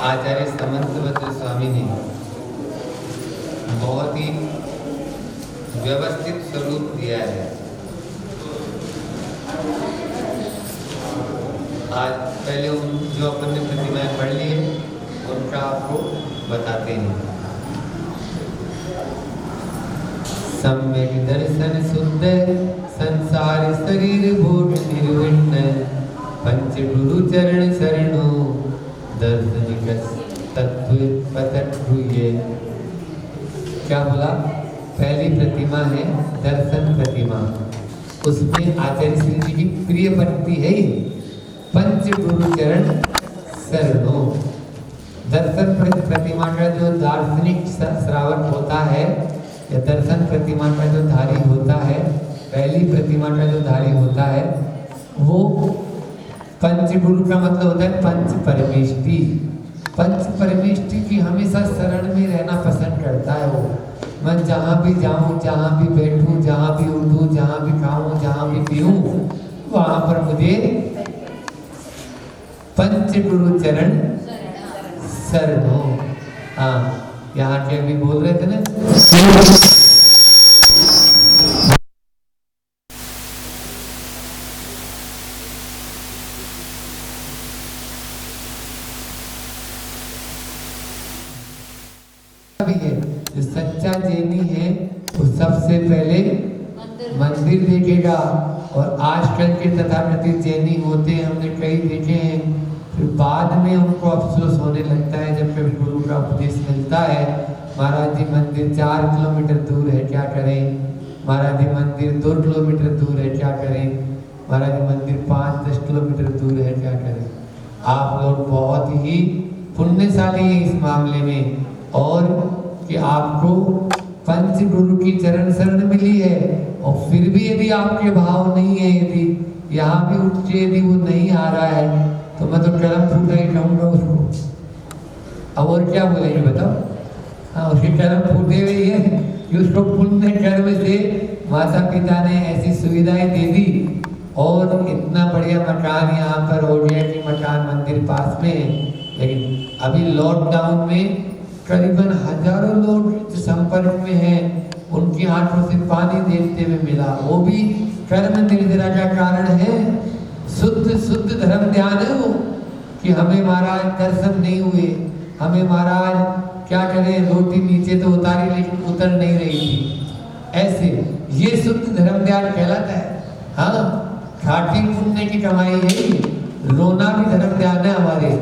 आचार्य समंतभद्र स्वामी ने बहुत ही व्यवस्थित स्वरूप दिया है। आज पहले उन जो अपन ने प्रतिमाएं पढ़ ली है उनका आपको बताते हैं। सम्यक दर्शन शुद्ध संसार शरीर भोग निर्विण्ण पंच गुरु चरण शरणो दर्शनिक तत्व पतट हुए। क्या बोला? पहली प्रतिमा है दर्शन प्रतिमा, उसमें आचार्य श्री जी की प्रिय पंक्ति है पंच गुरु चरण शरणो। दर्शन प्रतिमा का जो दार्शनिक श्रावक होता है या दर्शन प्रतिमा का जो धारी होता है, पहली प्रतिमा का जो धारी होता है वो पंच गुरु का मतलब होता है पंच परमेष्टि। पंच परमेष्टि की हमेशा शरण में रहना पसंद करता है वो। मैं जहाँ भी जाऊँ, जहाँ भी बैठूँ, जहाँ भी उठूँ, जहाँ भी खाऊँ, जहाँ भी पीऊँ, वहाँ पर मुझे पंच गुरु चरण शरण हो। हाँ, यहाँ के अभी बोल रहे थे ना, भी है जो सच्चा जैनी है वो सबसे पहले मंदिर देखेगा। और आजकल के तथाकथित जैनी होते हैं, हमने कई देखे हैं, फिर बाद में उनको अफसोस होने लगता है जब कभी गुरु का उपदेश मिलता है। महाराज जी मंदिर 4 किलोमीटर दूर है, क्या करें? महाराज जी मंदिर 2 किलोमीटर दूर है, क्या करें? महाराज जी मंदिर 5-10 किलोमीटर दूर है, क्या करें? आप लोग बहुत ही पुण्यशाली हैं इस मामले में, और कि आपको पंच गुरु की चरण शरण मिली है। और फिर भी यदि आपके भाव नहीं है, यदि यहाँ भी उठ के यदि वो नहीं आ रहा है, तो मैं तो कर्म फूटा ही कहूँगा उसको। अब और क्या बोलेंगे बताओ? हाँ, उसके कर्म फूटे हुए है कि उसको पुण्य कर्म से माता पिता ने ऐसी सुविधाएं दे दी और इतना बढ़िया मकान यहाँ पर हो गया कि मकान मंदिर पास में है। लेकिन अभी लॉकडाउन में करीबन हजारों लोग संपर्क में हैं, उनकी आंखों से पानी देखते हुए मिला। वो भी कर्म निर्जरा का कारण है। शुद्ध शुद्ध धर्म ध्यान है वो, कि हमें महाराज दर्शन नहीं हुए, हमें महाराज क्या करें, रोटी नीचे तो उतारी लेकिन उतर नहीं रही थी। ऐसे ये शुद्ध धर्म ध्यान कहलाता है। हाँ, खाटी पुण्य की कमाई है, रोना भी धर्म ध्यान है हमारे।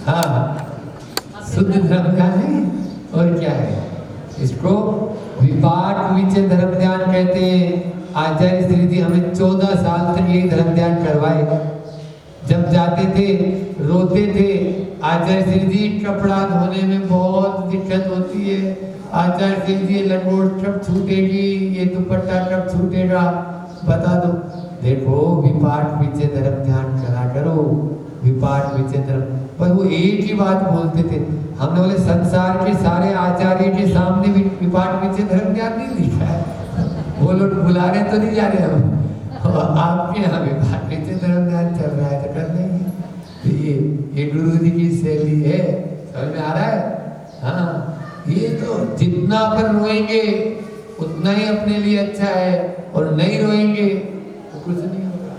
हाँ, शुद्ध धर्म ध्यान है। और क्या है? इसको विपाक विचय धर्म ध्यान कहते हैं। आचार्य श्री जी हमें 14 साल तक यही धर्म ध्यान करवाए। जब जाते थे रोते थे, आचार्य श्री जी कपड़ा धोने में बहुत दिक्कत होती है, आचार्य श्री जी लंगोट कब छूटेगी, ये दुपट्टा कब छूटेगा, बता दो। देखो, विपाक विचय धर्म ध्यान करा करो, विपाक विचय धर्म। पर वो एक ही बात बोलते थे, हमने बोले संसार के सारे आचार्य के सामने भी विपाक विचय धर्म ध्यान नहीं लिखा है। वो लोग बुला रहे तो नहीं जा रहे हम, आपके यहाँ विपाक विचय धर्म ध्यान चल रहा है तो कर लेंगे। तो ये गुरु जी की शैली है, समझ में आ रहा है? हाँ, ये तो जितना अपन रोएंगे उतना ही अपने लिए अच्छा है, और नहीं रोएंगे तो कुछ नहीं होगा।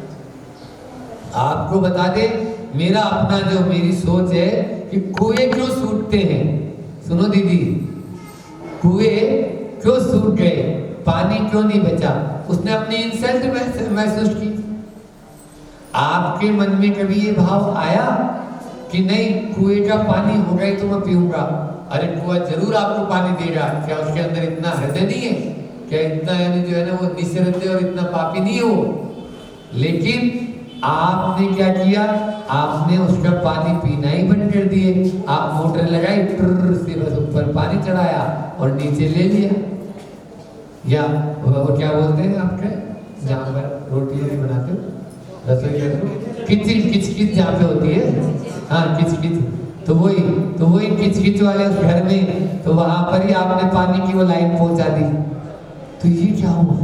आपको बता दे, मेरा अपना जो मेरी सोच है कि कुएं क्यों सूखते हैं। सुनो दीदी, कुएं क्यों सूख गए, पानी क्यों नहीं बचा? उसने अपनी इंसल्ट महसूस की। आपके मन में कभी ये भाव आया कि नहीं, कुएं का पानी हो गए तो मैं पीऊंगा? अरे कुआं जरूर आपको पानी देगा। क्या उसके अंदर इतना हृदय नहीं है? क्या इतना यानी जो है ना वो निसहृदय और इतना पापी नहीं है वो? लेकिन आपने क्या किया, आपने उसका पानी पीना ही बंद कर दिए। आप मोटर लगाई, ट्र से बस ऊपर पानी चढ़ाया और नीचे ले लिया। या वो क्या बोलते हैं आपके जहाँ पर रोटी नहीं बनाते हो, रसोई किच किच किच जहाँ पे होती है, हाँ किच किच, तो वही किच किच वाले उस घर में, तो वहां पर ही आपने पानी की वो लाइन पहुंचा दी। तो ये क्या हुआ?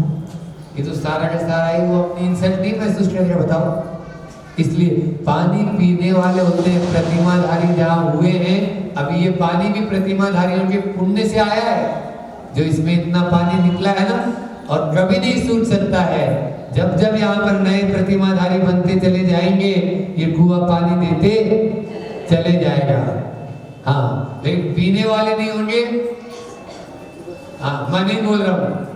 ये तो सारा का सारा ही वो अपनी इंसल्ट नहीं महसूस करेगा, बताओ। इसलिए पानी पीने वाले होते हैं प्रतिमाधारी जहाँ हुए हैं। अभी ये पानी भी प्रतिमाधारियों के पुण्य से आया है, जो इसमें इतना पानी निकला है ना, और कभी नहीं सूख सकता है। जब जब यहाँ पर नए प्रतिमाधारी बनते चले जाएंगे, ये कुआं पानी देते चले जाएगा। हाँ, लेकिन पीने वाले नहीं होंगे। हाँ, मैं नहीं बोल रहा हूँ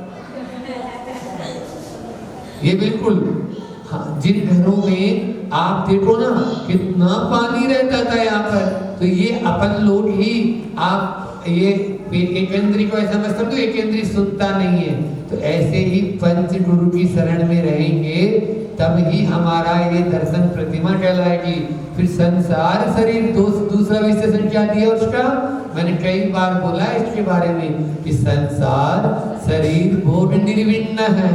ये, बिल्कुल। हाँ, जिन घरों में आप देखो ना कितना पानी रहता था यहाँ पर, तो ये अपन लोग ही, आप ये एक इंद्री को ऐसा मत समझो एक इंद्री सुनता नहीं है, तो ऐसे ही पंच गुरु की शरण में रहेंगे, तब ही हमारा ये दर्शन प्रतिमा कहलाएगी। फिर संसार शरीर दूसरा विशेषण क्या दिया उसका, मैंने कई बार बोला इसके बारे में कि संसार शरीर भोग निर्विण्ण है।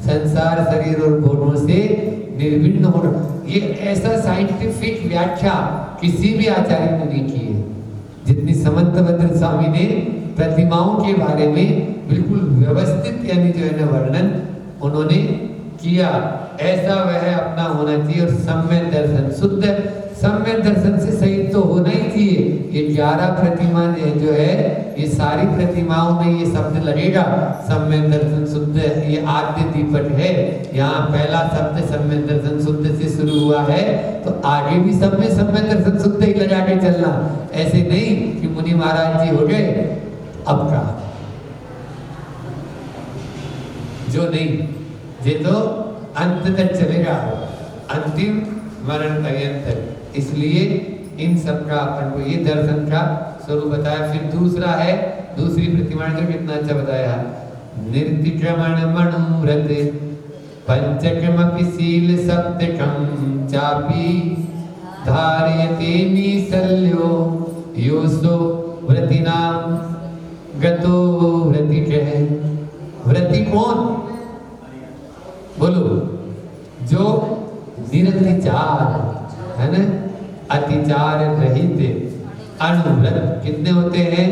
संसार शरीर और भोगों से निर्विण्ण होना, ये ऐसा साइंटिफिक व्याख्या किसी भी आचार्य ने नहीं की है जितनी समंतभद्र स्वामी ने प्रतिमाओं के बारे में बिल्कुल व्यवस्थित यानी जो है ना वर्णन उन्होंने किया। ऐसा वह अपना होना चाहिए। और सम्यक दर्शन, शुद्ध सम्यक दर्शन से सही तो होना ही चाहिए। ये 11 प्रतिमा जो है, ये सारी प्रतिमाओं में ये शब्द लगेगा सम्यक दर्शन शुद्ध। ये आद्य दीपक है, यहाँ पहला शब्द सम्यक दर्शन शुद्ध से शुरू हुआ है, तो आगे भी सब में सम्यक दर्शन शुद्ध ही लगा के चलना। ऐसे नहीं कि मुनि महाराज जी हो गए अब का जो नहीं, ये तो अंत तक चलेगा, अंतिम मरण पर्यंत। इसलिए इन सब का अपन को ये दर्शन का स्वरूप बताया। फिर दूसरा है, दूसरी प्रतिमा जो कितना अच्छा बताया, निर्तिक्रमण मणुव्रत पंचकमपि शील सप्तकम चापि धारयते निसल्यो योसो व्रतिनाम गतो व्रतिकः। व्रति कौन बोलो, जो निरतिचार है ना, अतिचार रहित अनुव्रत। कितने होते हैं,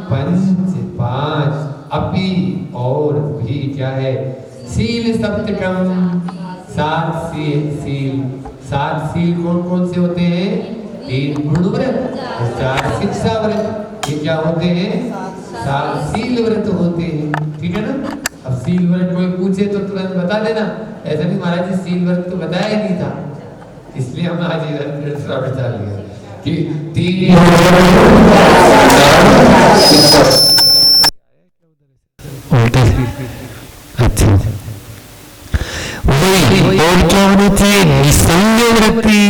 5 अपि और भी क्या है, शील सप्तकम 7 शील। 7 शील कौन कौन से होते हैं, 3 गुण व्रत, 4 शिक्षा व्रत। ये क्या होते हैं, 7 शील व्रत होते हैं। ठीक है ना। अब शील व्रत कोई पूछे तो तुरंत बता देना, ऐसा नहीं महाराज जी शील व्रत तो बताया ही नहीं था, इसलिए हम आज दूसरा बता लिया कि 3 अच्छा वही और क्या होनी चाहिए, निसल्य वृत्ति।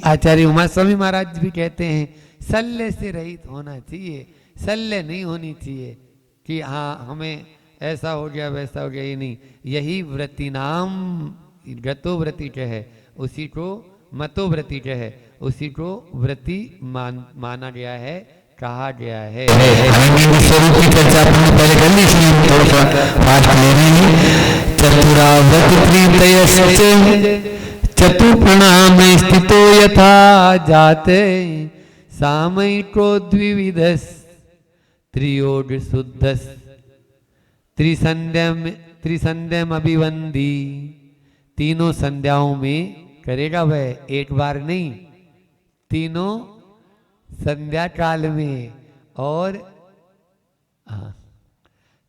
आचार्य उमा स्वामी महाराज भी कहते हैं शल्य से रहित होना चाहिए, शल्य नहीं होनी चाहिए कि हाँ हमें ऐसा हो गया वैसा हो गया, ये नहीं। यही व्रति नाम गतो व्रति है, उसी को मतो व्रति है, उसी को व्रति माना गया है, कहा गया है। स्वरूप की चर्चा पहले कर ली थी, थोड़ा सा फास्ट ले रहे हैं। चतुराव्रत चतुर्प्रणाम स्थितो यथा जाते सामयिको द्विविधस त्रियोग शुद्धस त्रिसंध्यम अभिवंदी। तीनों संध्याओं में करेगा वह, एक बार नहीं, तीनों संध्या काल में। और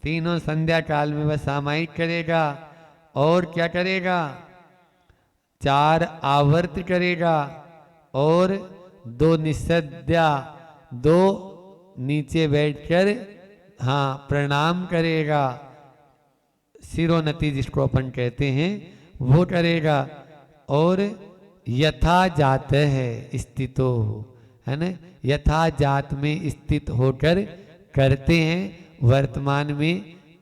तीनों संध्या काल में वह सामायिक करेगा। और क्या करेगा, 4 आवर्त करेगा और 2 निस्संध्या, 2 नीचे बैठकर प्रणाम करेगा, सिरोन्नति जिसको अपन कहते हैं वो करेगा। और यथा जात है स्थितो, है ना, यथा जात में स्थित होकर करते हैं। वर्तमान में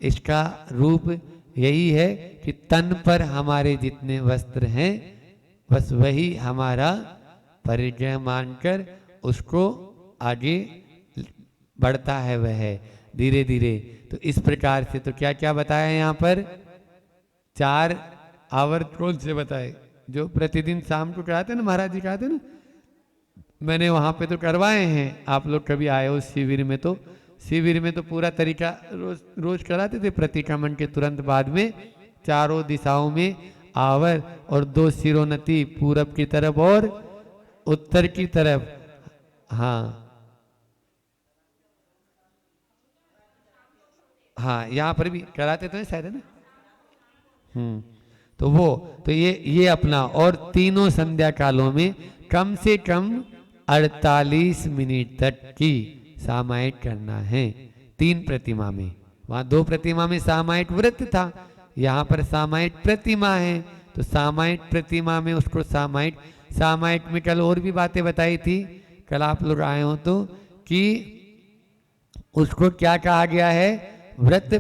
इसका रूप यही है कि तन पर हमारे जितने वस्त्र हैं बस वही हमारा परिचय मानकर उसको आगे बढ़ता है वह धीरे धीरे। तो इस प्रकार से तो क्या क्या बताया यहाँ पर, 4 आवर्त कौन से बताए, जो प्रतिदिन शाम को कराते ना, महाराज जी कराते ना, मैंने वहाँ पे तो करवाए हैं। आप लोग कभी आए हो शिविर में, तो शिविर में तो पूरा तरीका रोज कराते थे। प्रतिक्रमण के तुरंत बाद में चारों दिशाओं में आवर और 2 सिरोन्नति पूरब की तरफ और उत्तर की तरफ। हाँ हाँ, यहाँ पर भी कराते तो है शायद, है ना। तो वो तो ये अपना, और तीनों संध्या कालों में कम से कम 48 मिनट तक की सामायिक करना है। 3 प्रतिमा में, वहां 2 प्रतिमा में सामायिक व्रत था, यहाँ पर सामायिक प्रतिमा है। तो सामायिक प्रतिमा में उसको सामायिक में कल और भी बातें बताई थी, कल आप लोग आए हो तो, कि उसको क्या कहा गया है, व्रत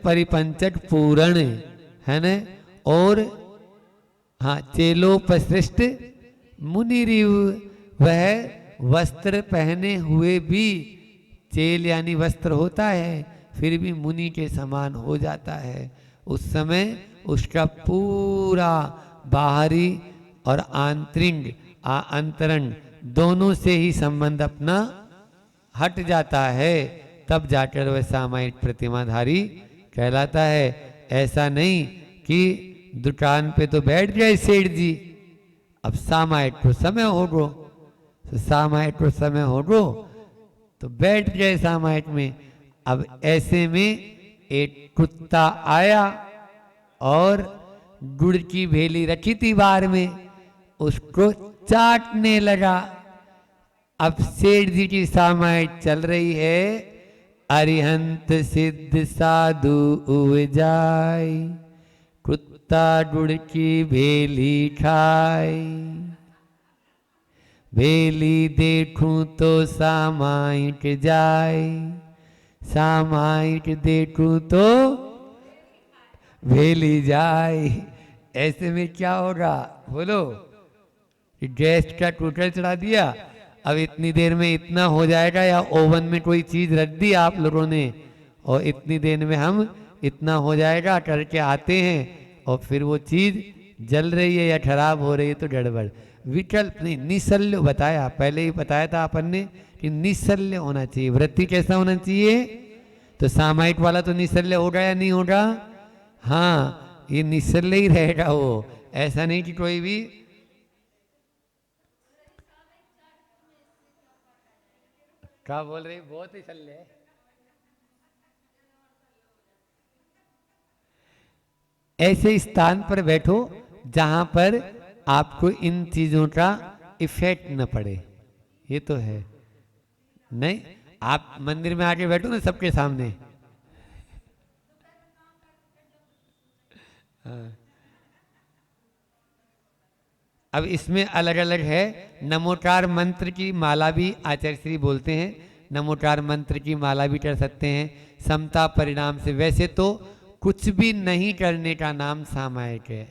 परिपंचक पूर्ण, है न। और हाँ, चेलोपसृष्ट मुनिरिव, वह वस्त्र पहने हुए भी, चेल यानी वस्त्र होता है, फिर भी मुनि के समान हो जाता है। उस समय उसका पूरा बाहरी और आंतरिक अंतरण दोनों से ही संबंध अपना हट जाता है, तब जाकर वह सामायिक प्रतिमाधारी कहलाता है। ऐसा नहीं कि दुकान पे तो बैठ गए सेठ जी, अब सामायिक को समय हो गो, तो सामायिक को समय हो गो तो बैठ गए सामायिक में। अब ऐसे में एक कुत्ता आया और गुड़ की भेली रखी थी बाहर में, उसको चाटने लगा। अब सेठ जी की सामायिक चल रही है, अरिहंत सिद्ध साधु उवजाई, कुत्ता गुड़ की भेली खाई, भेली देखूं तो सामायिक जाए, सामायिक देखूं तो भेली जाए। ऐसे में क्या होगा बोलो, गैस का कुकर चढ़ा दिया, अब इतनी देर में इतना हो जाएगा, या ओवन में कोई चीज रख दी आप लोगों ने और इतनी देर में हम इतना हो जाएगा करके आते हैं, और फिर वो चीज जल रही है या खराब हो रही है तो गड़बड़। विकल्प नहीं, निशल्य बताया, पहले ही बताया था अपन ने कि निशल्य होना चाहिए। वृत्ति कैसा होना चाहिए, तो सामायिक वाला तो निशल्य होगा या नहीं होगा, हाँ ये निशल्य ही रहेगा वो, ऐसा नहीं कि कोई भी। क्या बोल रही, बहुत ही शल्य है। ऐसे स्थान पर बैठो जहां पर आपको इन चीजों का इफेक्ट न पड़े, ये तो है। नहीं, आप मंदिर में आके बैठो ना सबके सामने, हाँ। अब इसमें अलग अलग है, नमोकार मंत्र की माला भी आचार्य श्री बोलते हैं, नमोकार मंत्र की माला भी कर सकते हैं समता परिणाम से। वैसे तो कुछ भी नहीं करने का नाम सामायिक है।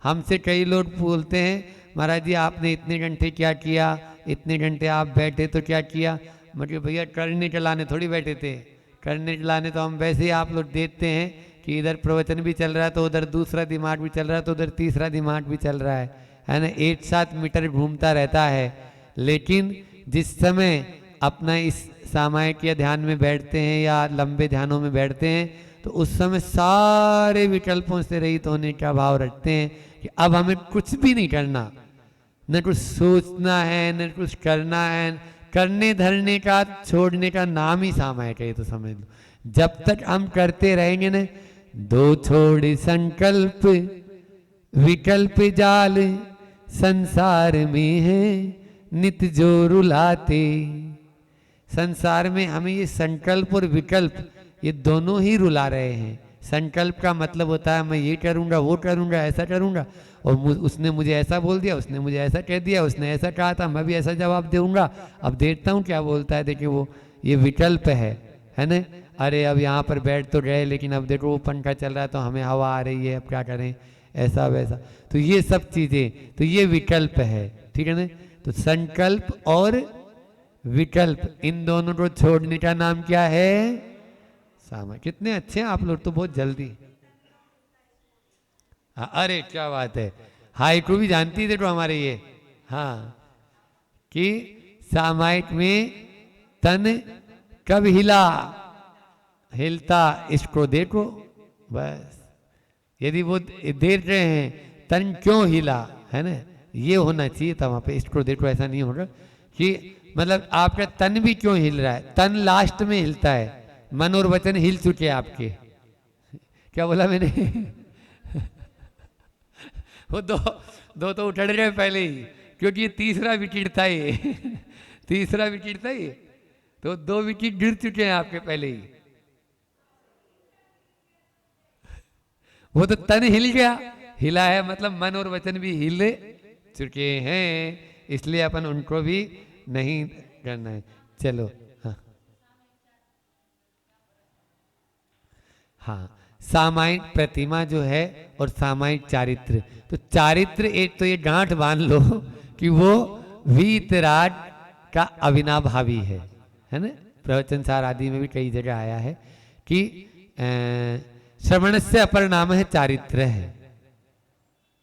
हमसे कई लोग बोलते हैं, महाराज जी आपने इतने घंटे क्या किया, इतने घंटे आप बैठे तो क्या किया। मतलब भैया करने चलाने थोड़ी बैठे थे, करने चलाने तो हम वैसे ही आप लोग देखते हैं कि इधर प्रवचन भी चल रहा है तो उधर दूसरा दिमाग भी चल रहा है, तो उधर तीसरा दिमाग भी चल रहा है ना, एक साथ मीटर घूमता रहता है। लेकिन जिस समय अपना इस सामायिक या ध्यान में बैठते हैं या लंबे ध्यानों में बैठते हैं, तो उस समय सारे विकल्पों से रहित होने का भाव रखते हैं कि अब हमें कुछ भी नहीं करना, न कुछ सोचना है न कुछ करना है, करने धरने का छोड़ने का नाम ही सामायिक है। ये तो समझ लो, जब तक हम करते रहेंगे न, दो छोड़ संकल्प विकल्प जाल संसार में है नित जो रुलाते। संसार में हमें ये संकल्प और विकल्प ये दोनों ही रुला रहे हैं। संकल्प का मतलब होता है मैं ये करूँगा वो करूँगा ऐसा करूँगा, और उसने मुझे ऐसा बोल दिया, उसने मुझे ऐसा कह दिया, उसने ऐसा कहा था, मैं भी ऐसा जवाब दूंगा। अब देखता हूँ क्या बोलता है, देखिए वो ये विकल्प है ना। अरे अब यहाँ पर बैठ तो गए, लेकिन अब देखो वो पंखा चल रहा है तो हमें हवा आ रही है, अब क्या करें, ऐसा वैसा। तो ये सब चीज़ें, तो ये विकल्प है, ठीक है ना। तो संकल्प और विकल्प इन दोनों को छोड़ने का नाम क्या है, सामायिक। कितने अच्छे हैं आप लोग तो, बहुत जल्दी। हाँ, अरे क्या बात है, हाई को भी जानती थे तो हमारे ये, हाँ, कि सामायिक में तन कब हिला, हिलता इसको देखो, बस। यदि वो देख रहे हैं तन क्यों हिला, है ना, ये होना चाहिए था वहां पे। इसको देखो, ऐसा नहीं होगा कि मतलब आपका तन भी क्यों हिल रहा है, तन लास्ट में हिलता है, मन और वचन हिल चुके हैं आपके। क्या बोला मैंने? वो दो तो उठड़ गए पहले ही, क्योंकि ये तीसरा विकेट था, ये तीसरा विकेट था ये, तो 2 विकेट गिर चुके हैं आपके पहले ही। वो तो तन हिल गया, हिला है मतलब मन और वचन भी हिले चुके हैं, इसलिए अपन उनको भी नहीं करना है। चलो हाँ, सामायिक प्रतिमा जो है और सामायिक चारित्र। तो चारित्र एक तो ये गांठ बांध लो कि वो वीतराग का अविनाभावी है ना। प्रवचन सार आदि में भी कई जगह आया है कि श्रवण से अपर नाम है चारित्र है।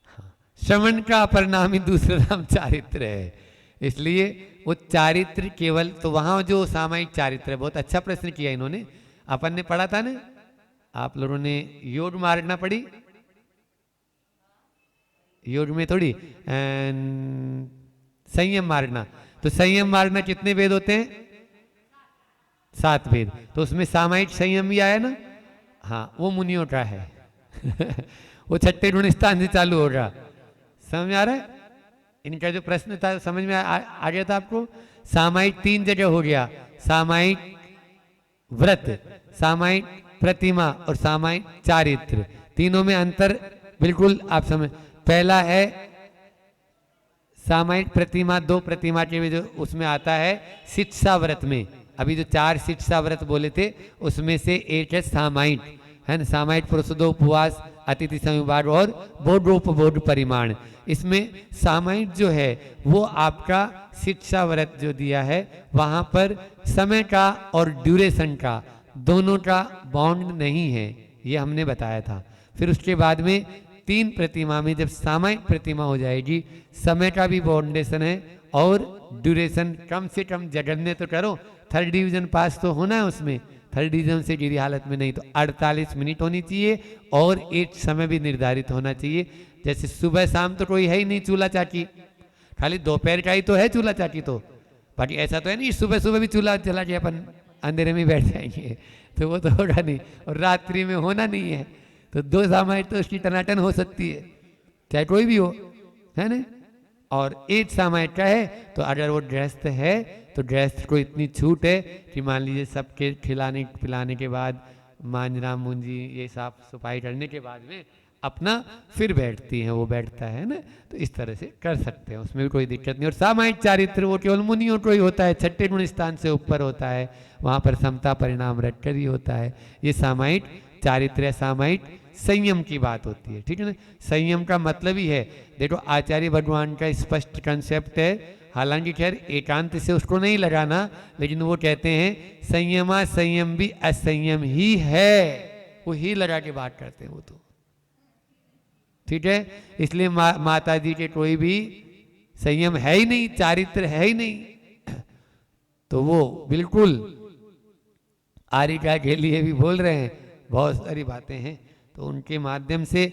हाँ, श्रवण का अपर नाम ही दूसरा नाम चारित्र है, इसलिए वो चारित्र केवल। तो वहां जो सामायिक चारित्र है, बहुत अच्छा प्रश्न किया इन्होंने। अपन ने पढ़ा था ना, आप लोगों ने योग मारना पड़ी, योग में थोड़ी संयम मारना। तो संयम मारना कितने वेद होते हैं? 7 वेद। तो उसमें सामायिक संयम भी आया ना। हाँ, वो मुनियों का है। वो छठे गुणस्थान से चालू हो रहा। समझ में आ रहा है? इनका जो प्रश्न था समझ में आ गया था आपको? सामायिक 3 जगह हो गया, सामायिक व्रत, सामायिक प्रतिमा और सामायिक चारित्र। तीनों में अंतर बिल्कुल आप समझ। पहला है सामायिक प्रतिमा, 2 प्रतिमा के जो उसमें आता है शिक्षा व्रत में। अभी जो 4 शिक्षा व्रत बोले थे उसमें से एक है सामायिक, है ना। सामायिक पुरुषोदो उपवास, अतिथि संविभाग और बोधोपबोध परिमाण। इसमें सामायिक जो है वो आपका शिक्षा व्रत जो दिया है, वहां पर समय का और ड्यूरेशन का दोनों का बॉन्ड नहीं है, ये हमने बताया था। फिर उसके बाद में 3 प्रतिमा में जब सामायिक प्रतिमा हो जाएगी, समय का भी बाउंडेशन है और ड्यूरेशन कम से कम जगन्य तो करो, 3rd डिवीजन पास तो होना है उसमें। 3rd डिवीजन से गिरी हालत में नहीं तो 48 मिनट होनी चाहिए और एक समय भी निर्धारित होना चाहिए। जैसे सुबह शाम तो कोई है ही नहीं चूल्हा चाकी, खाली दोपहर का ही तो है चूल्हा चाकी। तो बाकी ऐसा तो है नहीं सुबह सुबह भी चूल्हा चला के अपन अंधेरे में बैठ जाएंगे, तो वो तो होगा नहीं। और रात्रि में होना नहीं है, तो 2 सामायिक तो उसकी टनाटन हो सकती है, चाहे कोई भी हो, है ना। और एक सामायिक का है तो अगर वो गृहस्थ है तो गृहस्थ को इतनी छूट है कि मान लीजिए सबके खिलाने पिलाने के बाद, मांजरा मूंजी ये साफ सफाई करने के बाद में अपना फिर बैठती हैं, वो बैठता है ना। तो इस तरह से कर सकते हैं, उसमें भी कोई दिक्कत नहीं। और सामायिक चारित्र वो केवल मुनियों को ही होता है, 6ठे गुण स्थान से ऊपर होता है, वहाँ पर समता परिणाम रखकर ही होता है। ये सामायिक चारित्र, सामायिक संयम की बात होती है, ठीक है ना। संयम का मतलब ही है, देखो आचार्य भगवान का स्पष्ट कंसेप्ट है, हालांकि खैर एकांत से उसको नहीं लगाना, लेकिन वो कहते हैं संयमा संयम भी असंयम ही है, वो ही लगा के बात करते हैं वो तो, ठीक है। इसलिए माता जी के कोई भी संयम है ही नहीं, चारित्र है ही नहीं, तो वो बिल्कुल आरिका के लिए भी बोल रहे हैं, बहुत सारी बातें हैं, तो उनके माध्यम से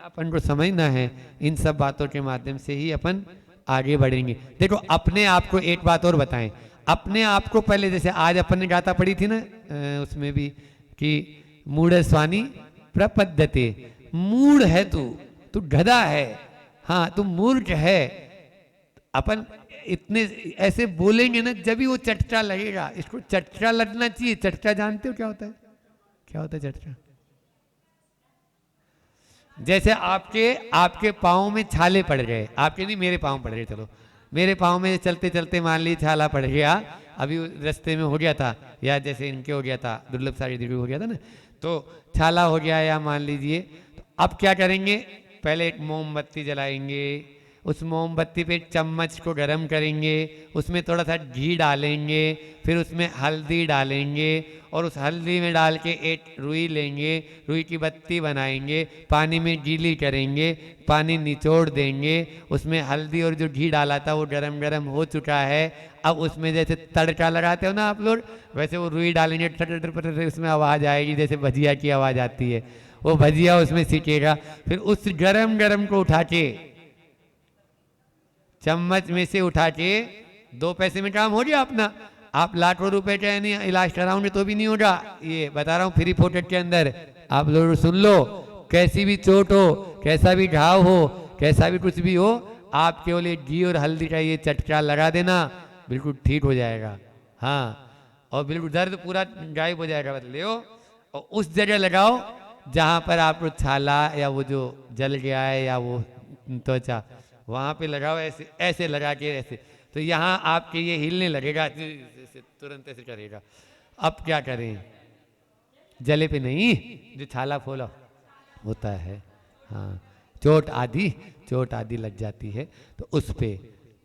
अपन को समझना है। इन सब बातों के माध्यम से ही अपन आगे बढ़ेंगे। देखो अपने आप को एक बात और बताएं, अपने आप को पहले जैसे आज अपन ने गाथा पढ़ी थी ना उसमें भी कि मूढ़ स्वानी प्रपद्यते, मूढ़ है तू गधा है, हाँ तू मूर्ख है। अपन इतने ऐसे बोलेंगे ना जब भी वो चटचा लगेगा, इसको चटचा लगना चाहिए। चटचा जानते हो क्या होता है? क्या होता है चटचा? जैसे आपके पाँव में छाले पड़ गए, आपके नहीं मेरे पाँव पड़ गए, चलो मेरे पाँव में चलते चलते मान ली छाला पड़ गया, अभी रास्ते में हो गया था, या जैसे इनके हो गया था, दुर्लभ सारी देवी हो गया था ना, तो छाला हो गया, या मान लीजिए तो अब क्या करेंगे, पहले एक मोमबत्ती जलाएंगे, उस मोमबत्ती पे चम्मच को गरम करेंगे, उसमें थोड़ा सा घी डालेंगे, फिर उसमें हल्दी डालेंगे और उस हल्दी में डाल के एक रुई लेंगे, रुई की बत्ती बनाएंगे, पानी में गीली करेंगे, पानी निचोड़ देंगे, उसमें हल्दी और जो घी डाला था वो गरम गरम हो चुका है। अब उसमें जैसे तड़का लगाते हो ना आप लोग, वैसे वो रुई डालेंगे, टटर उसमें आवाज़ आएगी जैसे भजिया की आवाज़ आती है, वो भजिया उसमें सीखेगा, फिर उस गरम गरम को उठा के चम्मच में से उठा के 2 पैसे में काम हो गया अपना। आप लाखों रुपए का यानी इलाज कराओगे तो भी नहीं होगा। ये बता रहा हूँ फ्री फोटेट के अंदर, आप लोग सुन लो। कैसी भी चोट हो, कैसा भी घाव हो, कैसा भी कुछ भी हो, आप केवल ये घी और हल्दी का ये चटका लगा देना, बिल्कुल ठीक हो जाएगा। हाँ, और बिल्कुल दर्द पूरा गायब हो जाएगा। बदले हो और उस जगह लगाओ जहाँ पर आपको छाला या वो जो जल गया है या वो त्वचा, वहाँ पे लगाओ। ऐसे ऐसे लगा के ऐसे, तो यहाँ आपके ये हिलने लगेगा, तुरंत ऐसे करेगा। अब क्या करें, जले पे नहीं, जो छाला फोला होता है, हाँ, चोट आदि लग जाती है तो उस पे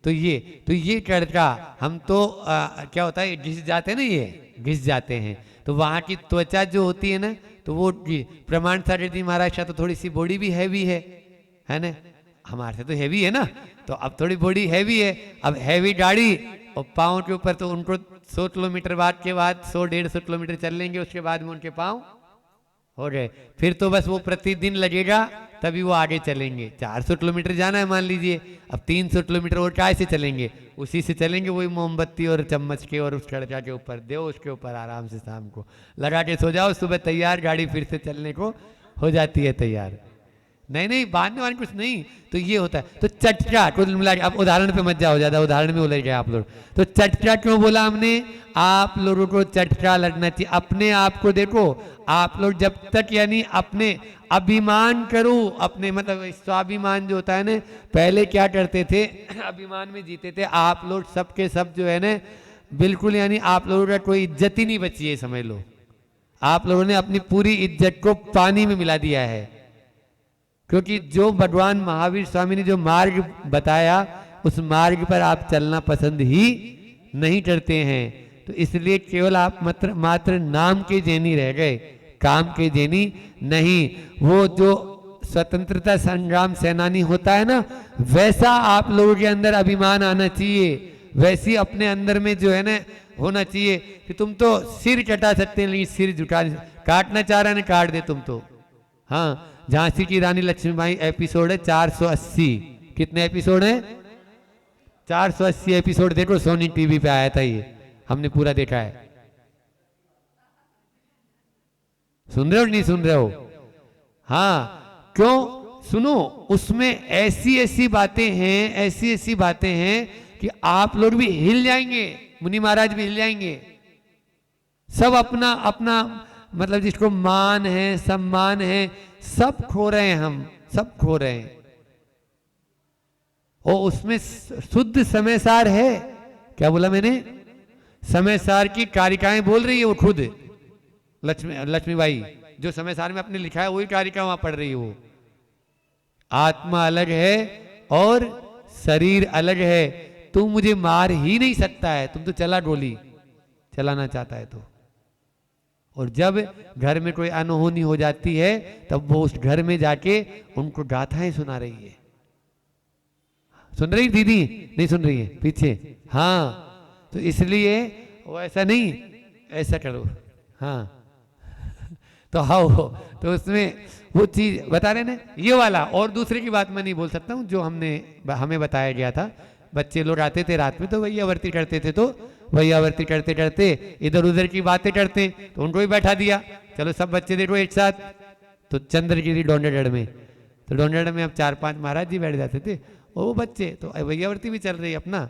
तो ये टड़का हम तो क्या होता है, घिस जाते हैं ना, ये घिस जाते हैं तो वहाँ की त्वचा जो होती है ना, तो वो प्रमाण साढ़े जी महाराज तो थोड़ी सी बॉडी भी हैवी है ना, हमारे से तो हैवी है ना, तो अब थोड़ी बॉडी हैवी है। अब हैवी गाड़ी और पाँव के ऊपर, तो उनको 100 किलोमीटर बाद के बाद 100-150 किलोमीटर चल लेंगे, उसके बाद में उनके पाँव हो गए। फिर तो बस वो प्रतिदिन लगेगा तभी वो आगे चलेंगे। 400 किलोमीटर जाना है मान लीजिए, अब 300 किलोमीटर और काय से चलेंगे, उसी से चलेंगे, वही मोमबत्ती और चम्मच के और उस कड़का के ऊपर दो, उसके ऊपर आराम से शाम को लगा के सो जाओ, सुबह तैयार, गाड़ी फिर से चलने को हो जाती है तैयार। नहीं बांधने वाले कुछ नहीं, तो ये होता है। तो चटका कुल मिला के, अब उदाहरण पे मत जाओ, ज्यादा उदाहरण में उलझ गए आप लोग। तो चटका क्यों बोला हमने, आप लोगों को चटका लगना चाहिए। अपने आप को देखो, आप लोग जब तक यानी अपने अभिमान करो, अपने मतलब स्वाभिमान जो होता है ना, पहले क्या करते थे, अभिमान में जीते थे आप लोग, सबके सब जो है ना, बिल्कुल यानी आप लोगों का कोई इज्जत ही नहीं बची है, समझ लो। आप लोगों ने अपनी पूरी इज्जत को पानी में मिला दिया है, क्योंकि जो भगवान महावीर स्वामी ने जो मार्ग बताया, उस मार्ग पर आप चलना पसंद ही नहीं करते हैं। तो इसलिए केवल आप मात्र नाम के जैनी रह गए, काम के जैनी नहीं। वो जो स्वतंत्रता संग्राम सेनानी होता है ना, वैसा आप लोगों के अंदर अभिमान आना चाहिए, वैसी अपने अंदर में जो है ना होना चाहिए कि तुम तो सिर कटा सकते हैं, लेकिन सिर झुका, काटना चाह रहे हैं काट दे तुम तो। हाँ, झांसी की रानी लक्ष्मीबाई एपिसोड है 480। कितने एपिसोड है? 480 एपिसोड। देखो सोनी टीवी पे आया था ये, हमने पूरा देखा है। सुन रहे हो नहीं सुन रहे हो? हाँ, क्यों सुनो, उसमें ऐसी ऐसी बातें हैं, ऐसी ऐसी बातें हैं कि आप लोग भी हिल जाएंगे, मुनि महाराज भी हिल जाएंगे। सब अपना अपना मतलब जिसको मान है, सम्मान है, सब खो रहे हैं, हम सब खो रहे हैं। और उसमें शुद्ध समय सार है। क्या बोला मैंने? समय सार की कारिकाएं बोल रही है वो खुद लक्ष्मीबाई, जो समय सार में अपने लिखा है वही कारिका वहां पढ़ रही है। वो आत्मा अलग है और शरीर अलग है। तू मुझे मार ही नहीं सकता है, तुम तो चला गोली चलाना चाहता है तो। और जब घर में कोई अनहोनी हो जाती है, तब वो उस घर में जाके उनको गाथाएं सुना रही है। सुन रही दीदी? नहीं सुन रही है पीछे? हाँ, तो इसलिए वो ऐसा नहीं, ऐसा करो। हाँ तो आओ, तो उसमें वो चीज बता रहे ना, ये वाला। और दूसरे की बात मैं नहीं बोल सकता हूँ, जो हमें बताया गया था। बच्चे लोग आते थे रात में तो वैयावर्ती करते थे, तो वैयावर्ती करते करते इधर उधर की बातें करते, तो उनको भी बैठा दिया, चलो सब बच्चे देखो एक साथ। तो चंद्रगिरी डोंडेगढ़ में, तो डोंडेगढ़ में अब 4-5 महाराज जी बैठ जाते थे, और वो बच्चे तो वैयावर्ती भी चल रही है, अपना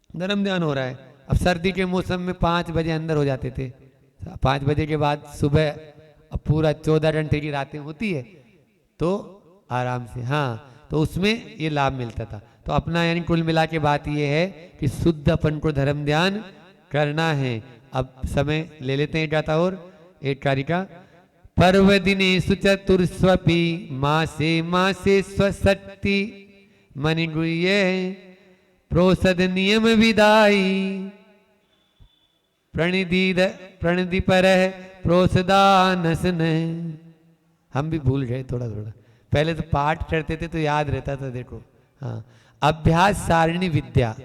धर्म ध्यान हो रहा है। अब सर्दी के मौसम में 5 बजे अंदर हो जाते थे, 5 बजे के बाद सुबह अब पूरा 14 घंटे की रातें होती है, तो आराम से। हाँ, तो उसमें ये लाभ मिलता था। तो अपना यानी कुल मिला के बात ये है कि शुद्ध अपन को धर्म ध्यान करना है। अब समय ले लेते हैं जाता और एक कारिका। पर्व दिनेषु चतुर्स्वपि मासे मासे स्वशक्ति मनि गुह्य प्रोसद नियम विदाई प्रणिधि पर प्रोसदानसन। हम भी भूल गए थोड़ा थोड़ा, पहले तो पाठ करते थे तो याद रहता था। देखो, हाँ, अभ्यास सारणी विद्या,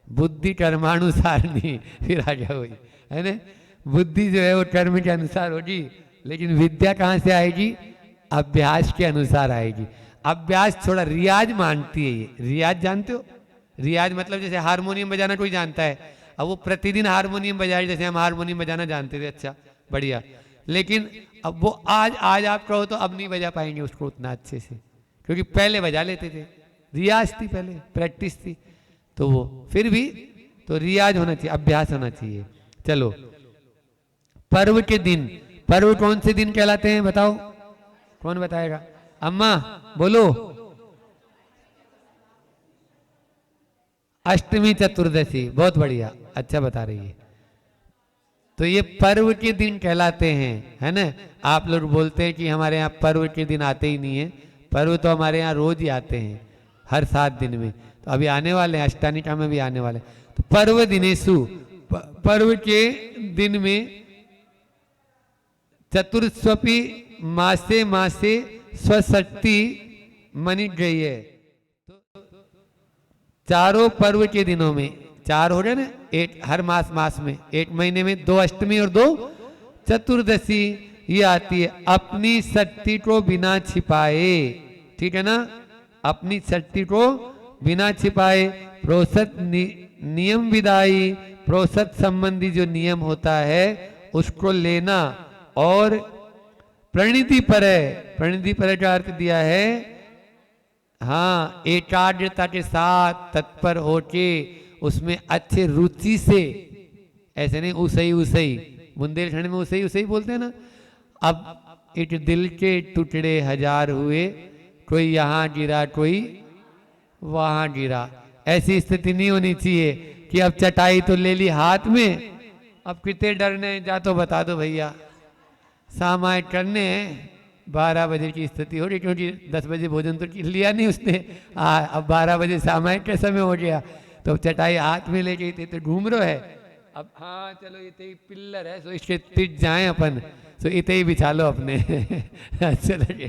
बुद्धि कर्माणु सारणी, फिर आ गया वही है ना। बुद्धि जो है वो कर्म के अनुसार होगी, लेकिन विद्या कहाँ से आएगी? अभ्यास के अनुसार आएगी। अभ्यास थोड़ा रियाज मांगती है। ये रियाज जानते हो? रियाज मतलब जैसे हारमोनियम बजाना कोई जानता है, अब वो प्रतिदिन हारमोनियम बजाए, जैसे हम हारमोनियम बजाना जानते थे, अच्छा बढ़िया, लेकिन अब वो आज आप कहो तो अब नहीं बजा पाएंगे उसको उतना अच्छे से, क्योंकि पहले बजा लेते थे, रियाज थी, पहले प्रैक्टिस थी, तो वो फिर भी तो रियाज होना चाहिए, अभ्यास होना चाहिए। चलो, पर्व के दिन, पर्व कौन से दिन कहलाते हैं बताओ? कौन बताएगा? अम्मा बोलो। अष्टमी चतुर्दशी, बहुत बढ़िया, अच्छा बता रही है। तो ये पर्व के दिन कहलाते हैं, है ना। आप लोग बोलते हैं कि हमारे यहाँ पर्व के दिन आते ही नहीं है, पर्व तो हमारे यहाँ रोज ही आते हैं, हर 7 दिन में। तो अभी आने वाले हैं, अष्टानिका में भी आने वाले। तो पर्व दिनेशु, पर्व के दिन में चतुर्स्वपी मासे मासे स्वशक्ति मनी गई है। तो चारों पर्व के दिनों में, 4 हो रहे ना, एक हर मास में, एक महीने में 2 अष्टमी और 2 चतुर्दशी ये आती है। अपनी शक्ति को बिना छिपाए, ठीक है ना, अपनी शक्ति को बिना छिपाए प्रोसत नियम विदाई, प्रोसत संबंधी जो नियम होता है उसको लेना, और प्रणिति पर है, प्रणिति पर का अर्थ दिया है, हाँ, एकाग्रता के साथ तत्पर होके उसमें अच्छे रुचि से, ऐसे नहीं उसई उसई, बुंदेलखंड में उसई उसई बोलते हैं ना। अब एक दिल के टुकड़े 1000 हुए, कोई यहाँ गिरा कोई वहां गिरा, ऐसी स्थिति नहीं होनी चाहिए कि अब चटाई तो ले ली हाथ में, अब कितने डरने, जा तो बता दो भैया, सामायिक करने 12 बजे की स्थिति हो रही, क्योंकि 10 बजे भोजन तो लिया नहीं उसने, अब 12 बजे सामायिक का समय हो गया, तो चटाई हाथ में लेके तो घूम रहे है। अब हाँ चलो इतने ही पिल्लर है, सो इसके तिट जाए अपन, सो इतने ही बिछा लो अपने अच्छा लगे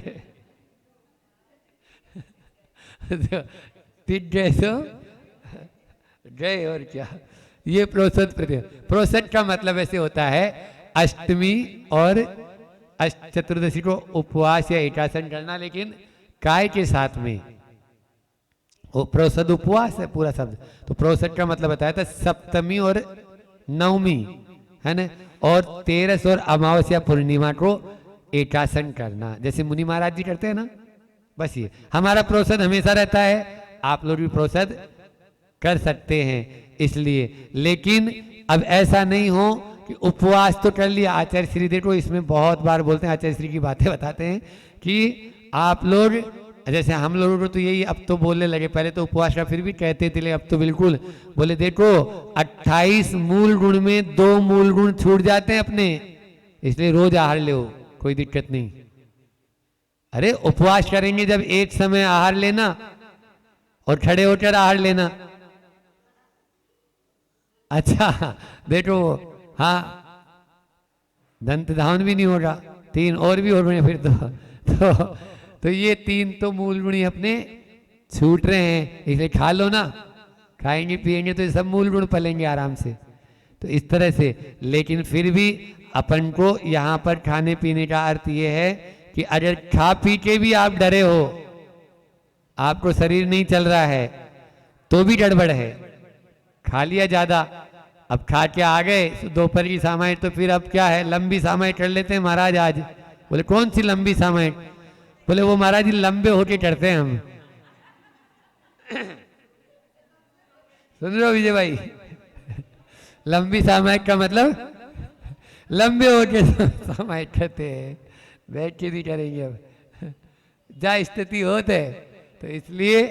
तिट गए सो गए, और क्या। ये प्रोसत प्रत्यय, प्रोसत का मतलब ऐसे होता है अष्टमी और चतुर्दशी को उपवास या एकासन करना, लेकिन काय के साथ में, वो प्रोसद उपवास है पूरा शब्द। तो प्रोसद का मतलब बताया था सप्तमी और नवमी, है ना, और 13 और अमावस्या पूर्णिमा को एकासन करना, जैसे मुनि महाराज जी करते हैं ना, बस ये हमारा प्रोसद हमेशा रहता है। आप लोग भी प्रोसद कर सकते हैं इसलिए, लेकिन अब ऐसा नहीं हो कि उपवास तो कर लिया। आचार्य श्री देखो इसमें बहुत बार बोलते हैं, आचार्य श्री की बातें बताते हैं कि आप लोग, जैसे हम लोगों को तो यही अब तो बोलने लगे, पहले तो उपवास का फिर भी कहते थे, अब तो बिल्कुल बोले देखो 28 मूल गुण में 2 मूल गुण छूट जाते हैं अपने, इसलिए रोज आहार लो, कोई दिक्कत नहीं। अरे उपवास करेंगे जब एक समय आहार लेना और खड़े होकर आहार लेना, अच्छा देखो, हाँ दंत धावन भी नहीं होगा, 3 और भी हो रहे हैं फिर तो ये 3 तो मूल गुण ही अपने छूट रहे हैं, इसलिए खा लो ना, खाएंगे पिएंगे तो सब मूल गुण पलेंगे आराम से। तो इस तरह से, लेकिन फिर भी अपन को यहाँ पर खाने पीने का अर्थ ये है कि अगर खा पी के भी आप डरे हो, आपको शरीर नहीं चल रहा है, तो भी गड़बड़ है। खा लिया ज्यादा, अब खा के आ गए दोपहर की सामायिक, तो फिर अब क्या है, लंबी सामायिक कर लेते हैं महाराज आज। बोले कौन सी लंबी सामायिक? बोले वो महाराज जी लंबे होके करते हैं हम सुन रहे हो विजय भाई लंबी सामायिक का मतलब लंबे होके सामायिक करते हैं, बैठ के भी करेंगे अब जा स्थिति होते, तो इसलिए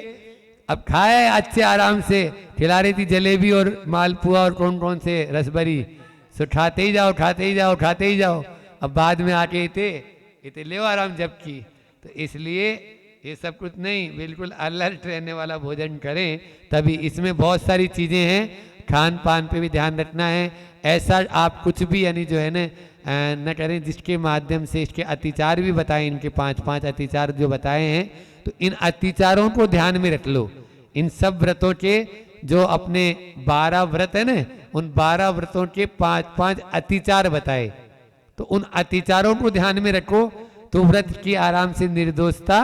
अब खाए अच्छे आराम से, खिला रही थी जलेबी और मालपुआ और कौन कौन से रसभरी, सो खाते ही जाओ खाते ही जाओ खाते ही जाओ। अब बाद में आके इतने ले आराम जब की, तो इसलिए ये सब कुछ नहीं, बिल्कुल अलर्ट रहने वाला भोजन करें। तभी इसमें बहुत सारी चीज़ें हैं, खान पान पे भी ध्यान रखना है। ऐसा आप कुछ भी यानी जो है न करें जिसके माध्यम से इसके अतिचार भी बताएं, इनके 5 अतिचार जो बताए हैं, तो इन अतिचारों को ध्यान में रख लो। इन सब व्रतों के जो अपने 12 व्रत है ना, उन 12 व्रतों के 5 अतिचार बताए, तो उन अतिचारों को ध्यान में रखो तो व्रत की आराम से निर्दोषता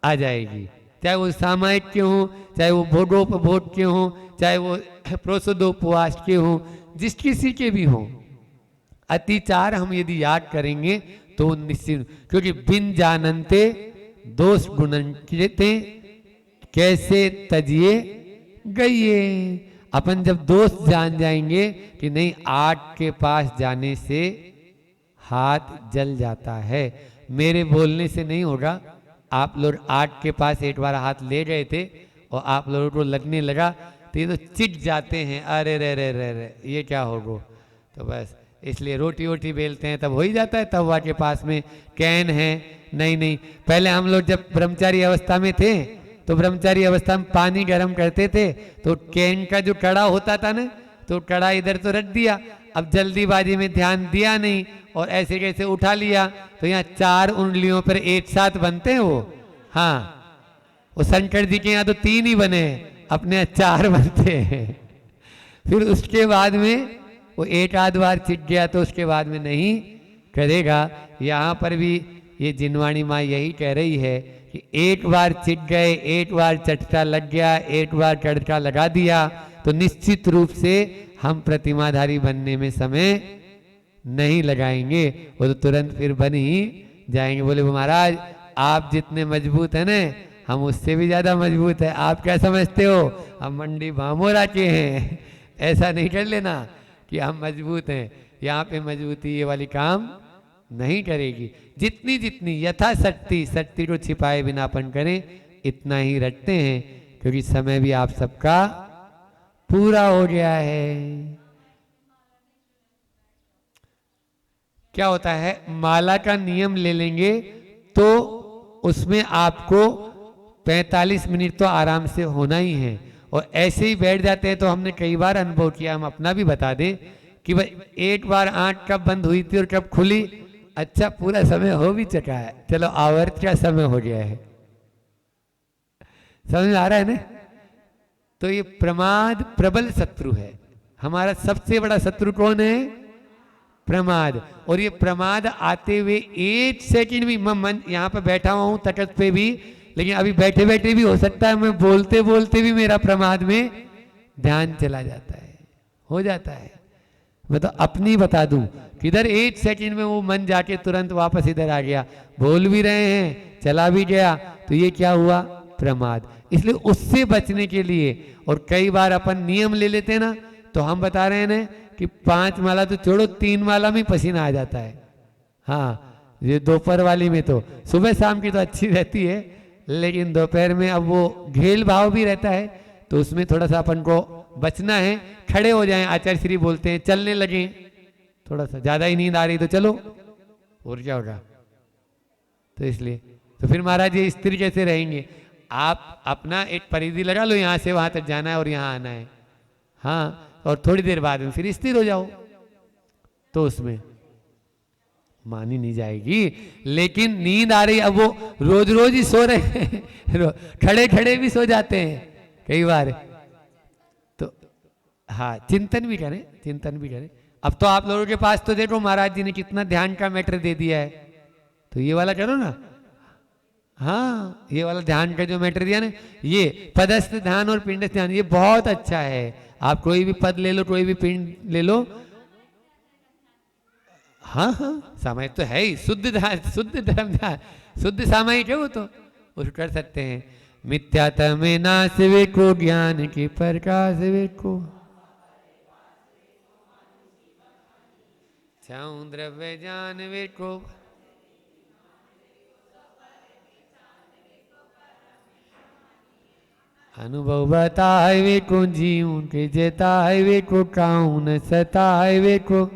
आ जाएगी। चाहे वो सामायिक के हों, चाहे वो भोगोपभोग के हों, चाहे वो प्रोसदोपवास के हों, जिस किसी के भी हों, अतिचार हम यदि याद करेंगे तो निश्चित, क्योंकि बिन जानन्ते दोष गुणन्ते कैसे तजिए गइए। अपन जब दोष जान जाएंगे कि नहीं, आग के पास जाने से हाथ जल जाता है, मेरे बोलने से नहीं होगा। आप लोग आग के पास एक बार हाथ ले गए थे और आप लोगों को लगने लगा तो ये तो चिट जाते हैं, अरे रे रे रे रे ये क्या होगा। तो बस इसलिए रोटी वोटी बेलते हैं तब हो ही जाता है, तवा के पास में कैन है। नहीं, पहले हम लोग जब ब्रह्मचारी अवस्था में थे तो ब्रह्मचारी अवस्था में पानी गर्म करते थे तो कैन का जो कड़ा होता था ना, तो कड़ा इधर तो रख दिया, अब जल्दीबाजी में ध्यान दिया नहीं और ऐसे कैसे उठा लिया तो यहाँ 4 उंगलियों पर एक साथ बनते हैं वो। हाँ, वो शंकर जी के यहाँ तो 3 ही बने, अपने यहाँ 4 बनते हैं। फिर उसके बाद में वो एक आध बार चिट गया तो उसके बाद में नहीं करेगा। यहाँ पर भी ये जिनवाणी माँ यही कह रही है कि एक बार चिट गए, एक बार चटका लग गया, एक बार चटका लगा दिया तो निश्चित रूप से हम प्रतिमाधारी बनने में समय नहीं लगाएंगे, वो तो तुरंत फिर बन ही जाएंगे। बोले महाराज आप जितने मजबूत हैं ना, हम उससे भी ज़्यादा मजबूत है। आप क्या समझते हो हम मंडी भामोरा के हैं? ऐसा नहीं कर लेना कि हम मजबूत हैं। यहाँ पे मजबूती ये वाली काम नहीं करेगी। जितनी जितनी यथाशक्ति शक्ति को छिपाए बिना अपन करें, इतना ही रखते हैं, क्योंकि समय भी आप सबका पूरा हो गया है। क्या होता है, माला का नियम ले लेंगे तो उसमें आपको 45 मिनट तो आराम से होना ही है, और ऐसे ही बैठ जाते हैं तो हमने कई बार अनुभव किया। हम अपना भी बता दें कि भाई एक बार आंख कब बंद हुई थी और कब खुली, अच्छा पूरा समय हो भी चुका है, चलो आवर्त का समय हो गया है। समझ आ रहा है ना? तो ये प्रमाद प्रबल शत्रु है। हमारा सबसे बड़ा शत्रु कौन है? प्रमाद। और ये प्रमाद आते हुए 1 सेकंड भी, मैं यहाँ पे बैठा हुआ हूँ तटस्थ पे भी, लेकिन अभी बैठे बैठे भी हो सकता है मैं बोलते बोलते भी मेरा प्रमाद में ध्यान चला जाता है, हो जाता है। मैं तो अपनी बता दूं कि इधर 1 सेकंड में वो मन जाके तुरंत वापस इधर आ गया, बोल भी रहे हैं चला भी गया, तो ये क्या हुआ? प्रमाद। इसलिए उससे बचने के लिए, और कई बार अपन नियम ले लेते हैं ना, तो हम बता रहे हैं ना कि 5 माला तो छोड़ो, 3 माला में पसीना आ जाता है। हाँ, ये दोपहर वाली में तो, सुबह शाम की तो अच्छी रहती है, लेकिन दोपहर में अब वो घेल भाव भी रहता है, तो उसमें थोड़ा सा अपन को बचना है। खड़े हो जाएं, आचार्य श्री बोलते हैं, चलने लगे, थोड़ा सा ज़्यादा ही नींद आ रही तो चलो, और क्या होगा। तो इसलिए तो फिर महाराज ये स्थिर कैसे रहेंगे? आप अपना एक परिधि लगा लो, यहाँ से वहाँ तक जाना है और यहाँ आना है, हाँ, और थोड़ी देर बाद में फिर स्थिर हो जाओ, तो उसमें मानी नहीं जाएगी। लेकिन नींद आ रही, अब वो रोज रोज ही सो रहे हैं खड़े खड़े भी सो जाते हैं कई बार, तो हाँ, चिंतन भी करें, चिंतन भी करें। अब तो आप लोगों के पास तो देखो महाराज जी ने कितना ध्यान का मैटर दे दिया है, तो ये वाला करो ना। हाँ, ये वाला ध्यान का जो मैटर दिया ना, ये पदस्थ ध्यान और पिंडस्थ ध्यान, ये बहुत अच्छा है। आप कोई भी पद ले लो, कोई भी पिंड ले लो, हाँ हाँ, सामायिक तो है ही, शुद्ध ध्यान, शुद्ध धर्म ध्यान, शुद्ध सामायिक है वो, तो उसको कर सकते हैं। मिथ्यात्व में नाश को, ज्ञान की प्रकाश को, छाऊं द्रव्य जान वे को, अनुभव बताए वे को, जीवन के जेताए वे को, काउन सताए वे को,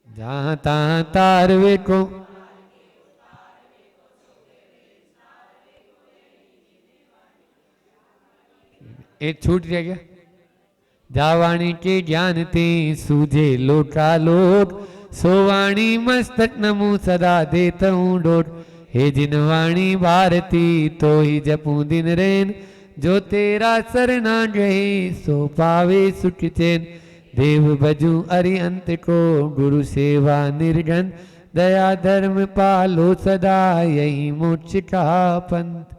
जहाँ तहाँ तार वे को। एक छूट गया क्या? जावाणी के ज्ञान ते सूझे लोकालोक, सोवाणी मस्तक नमु सदा देता हूँ डोट। हे जिनवाणी भारती तो ही जपू दिन रैन, जो तेरा सरना गए सो पावे सुख चैन। देव बजू अरिहंत को गुरु सेवा निर्घन दया धर्म पालो सदा यही मोक्ष का पंथ।